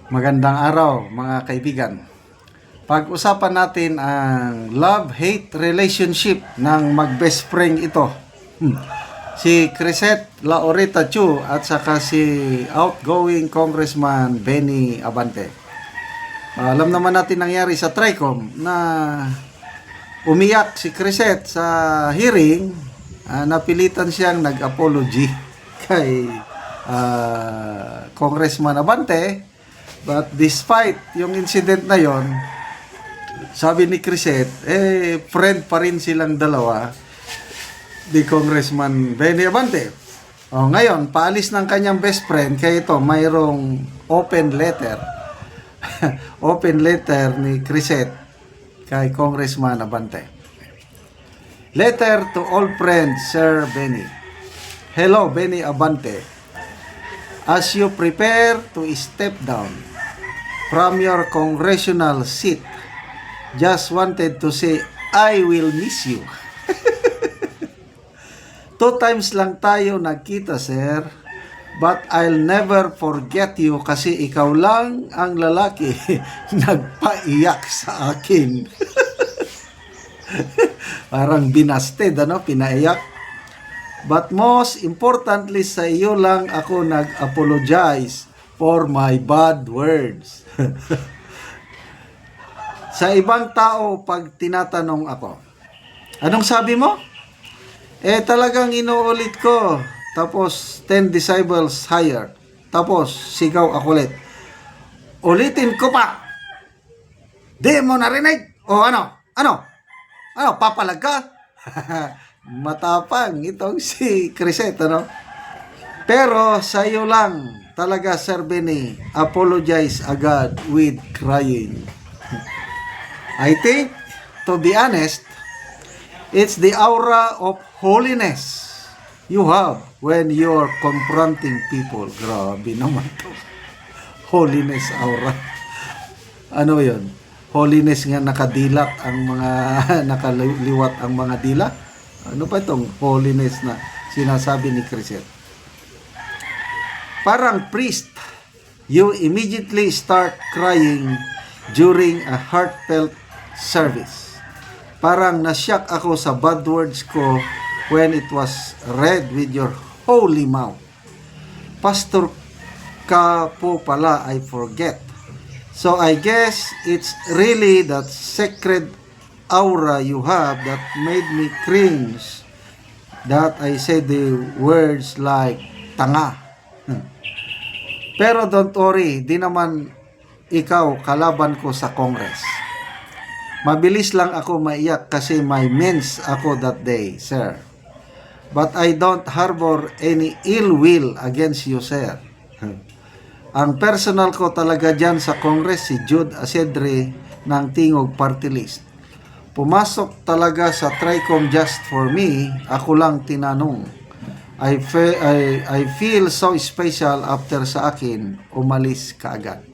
Magandang araw mga kaibigan. Pag-usapan natin ang love-hate relationship ng mag-best friend ito. Si Crisette Laurita Chu at saka si outgoing Congressman Benny Abante. Alam naman natin nangyari sa TRICOM na umiyak si Crisette sa hearing. Napilitan siyang nag-apology kay Congressman Abante. But despite yung incident na yon, sabi ni Crisette, friend pa rin silang dalawa ni Congressman Benny Abante. Ngayon, paalis ng kanyang best friend, kaya ito, mayroong open letter. Open letter ni Crisette kay Congressman Abante. Letter to all friends, Sir Benny. Hello, Benny Abante. As you prepare to step down from your congressional seat, just wanted to say, I will miss you. 2 times lang tayo nagkita, sir. But I'll never forget you kasi ikaw lang ang lalaki nagpaiyak sa akin. Parang binasted, pinaiyak. But most importantly, sa iyo lang ako nag-apologize for my bad words. Sa ibang tao, pag tinatanong ako, anong sabi mo? Talagang inuulit ko. Tapos, 10 decibels higher. Tapos, sigaw ako ulit. Ulitin ko pa. Di mo narinig? O ano? Papalag ka? Matapang itong si Crisette, Pero sa iyo lang, talaga, Sir Benny, apologize agad with crying. I think, to be honest, it's the aura of holiness you have when you're confronting people. Grabe naman to. Holiness aura. Ano yun? Holiness nga nakadilat ang mga, nakaliwat ang mga dila? Ano pa itong holiness na sinasabi ni Crisette? Parang priest, you immediately start crying during a heartfelt service. Parang nasyak ako sa bad words ko when it was read with your holy mouth. Pastor ka po pala, I forget. So I guess it's really that sacred aura you have that made me cringe that I said the words like tanga. Pero don't worry, di naman ikaw kalaban ko sa Congress. Mabilis lang ako maiyak kasi may mens ako that day, sir. But I don't harbor any ill will against you, sir. Ang personal ko talaga dyan sa Congress si Jude Asedre ng Tingog Party List. Pumasok talaga sa TRICOM just for me, ako lang tinanong. I feel so special after sa akin, umalis kaagad.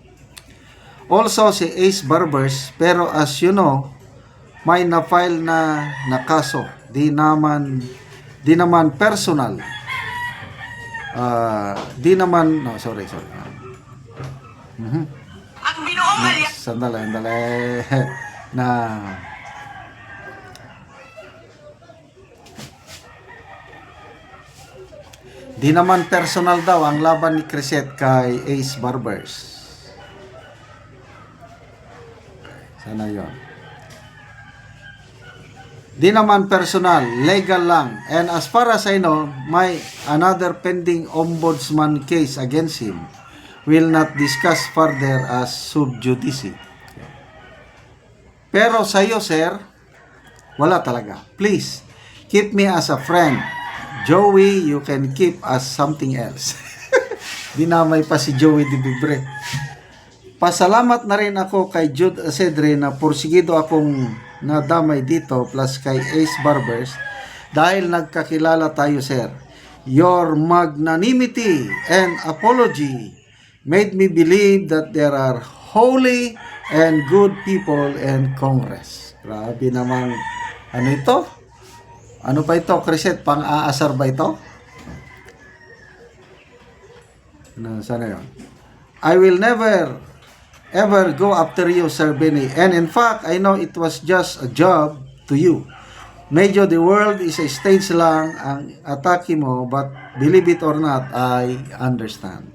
Also si Ace Barbers, pero as you know, may na-file na kaso. Di naman personal. Sorry. Sandali. Na di naman personal daw ang laban ni Crisette kay Ace Barbers. Sana yun. Di naman personal, legal lang. And as far as I know, may another pending ombudsman case against him. Will not discuss further as sub judice. Pero sa iyo, sir, wala talaga. Please, keep me as a friend. Joey, you can keep as something else. Dinamay pa si Joey Di Bibre. Pasalamat na rin ako kay Jude Asedre na porsigido akong nadamay dito plus kay Ace Barbers dahil nagkakilala tayo, sir. Your magnanimity and apology made me believe that there are holy and good people in Congress. Grabe naman. Ano ito? Ano pa ito, Crisette? Pang-aasar ba ito? Sana yun? I will never ever go after you, Sir Benny. And in fact, I know it was just a job to you. Medyo the world is a stage lang ang atake mo, but believe it or not, I understand.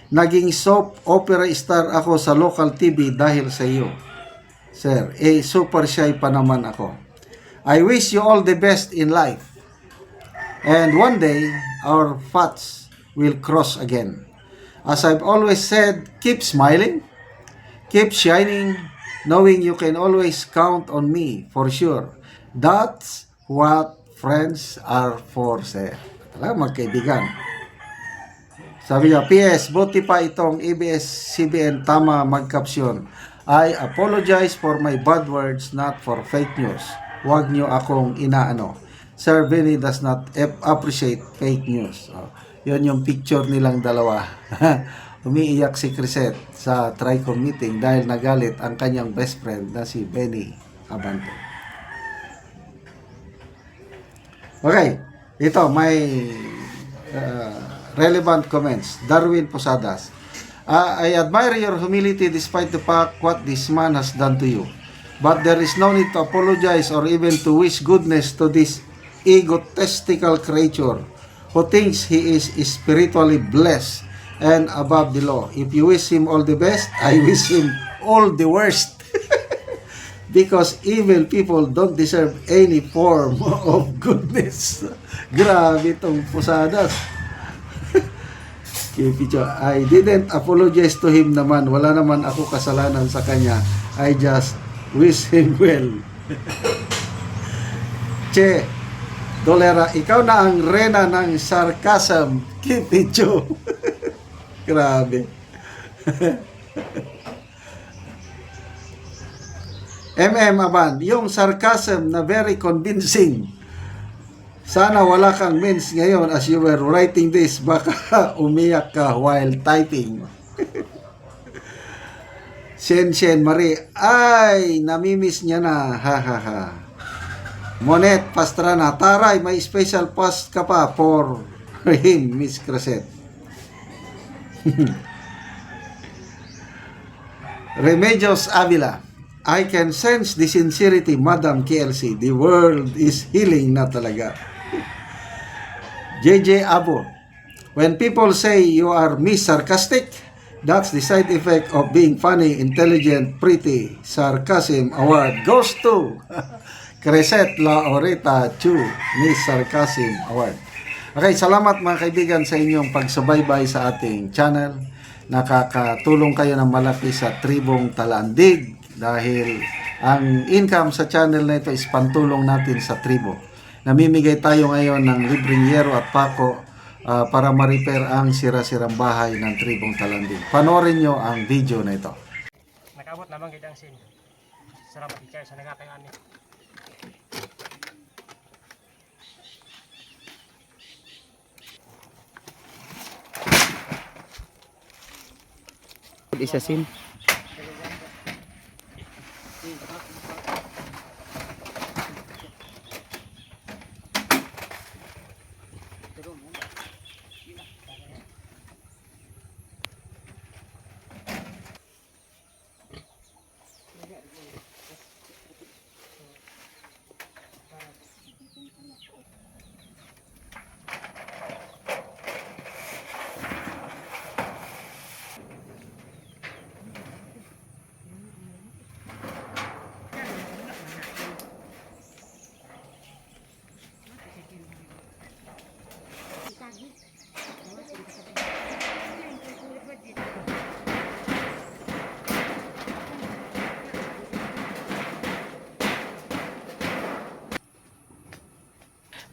Naging soap opera star ako sa local TV dahil sa iyo. Sir, super shy pa naman ako. I wish you all the best in life. And one day, our paths will cross again. As I've always said, keep smiling, keep shining, knowing you can always count on me for sure. That's what friends are for, sir. Talaga magkaibigan. Sabi niya, PS, buti pa itong ABS-CBN tama magkapsyon. I apologize for my bad words, not for fake news. Huwag niyo akong inaano. Sir Benny does not appreciate fake news. Oh, yun yung picture nilang dalawa. Umiiyak si Crisette sa TRICOM meeting dahil nagalit ang kanyang best friend na si Benny Abante. Okay, ito may relevant comments. Darwin Posadas. I admire your humility despite the fact what this man has done to you. But there is no need to apologize or even to wish goodness to this egotistical creature who thinks he is spiritually blessed and above the law. If you wish him all the best, I wish him all the worst. Because evil people don't deserve any form of goodness. Grabe itong Posadas. I didn't apologize to him naman. Wala naman ako kasalanan sa kanya. I just wish him well. Che, Dolera, ikaw na ang rena ng sarcasm. Kipicho. Grabe. Aban, yung sarcasm na very convincing. Sana wala kang mens ngayon as you were writing this. Baka umiyak ka while typing. Shen Marie, ay, namimiss niya na. Ha ha ha. Monet Pastrana, taray, may special post ka pa for him, Miss Crescent. Remedios Avila, I can sense the sincerity, Madam KLC. The world is healing na talaga. JJ Abo, when people say you are Miss Sarcastic, that's the side effect of being funny, intelligent, pretty. Sarcasm Award goes to Crescent La Oreta Chu, Miss Sarcasm Award. Okay, salamat mga kaibigan sa inyong pagsubaybay sa ating channel. Nakakatulong kayo ng malaki sa tribong Talandig dahil ang income sa channel na ito is pantulong natin sa tribo. Namimigay tayo ngayon ng libreng yero at pako para ma-repair ang sira-sirang bahay ng tribong Talandig. Panoorin nyo ang video na ito. Nakabot naman kita ang sin. Salamat ikay sa nagkakayaan ni. Isa sin.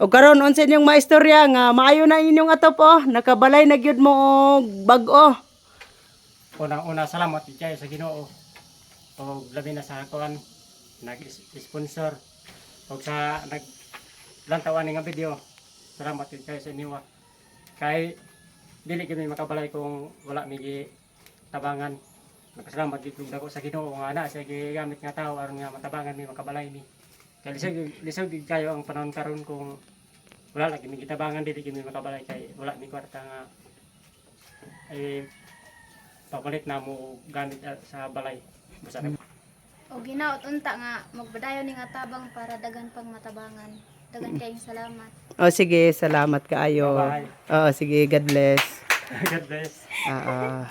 O karon unsa inyong maistorya nga maayo na inyong atop nakabalay na gyud mo og bag-o. Una salamat ikay sa Ginoo. O labi na sa kuan nag-sponsor og sa naglantawan nga video. Salamat ikay sa inyo. Kay dili kami makabalay kung wala mi tabangan. Nagpasalamat gid dako sa Ginoo nga ana sa gigamit nga tawo aron nga matabangan mi makabalay mi. Kaya lisag din kayo ang panahon karon kung wala lagi may gitabangan dili kami makabalay kay wala mi kwarta nga ay papalit na mo gamit sa balay. Basta O ginaot unta nga magbadayon ning atabang para dagan pang matabangan. Dagan kayong salamat. O sige, salamat kaayo. Bye-bye. Oo, sige, God bless. God bless. Ah, ah.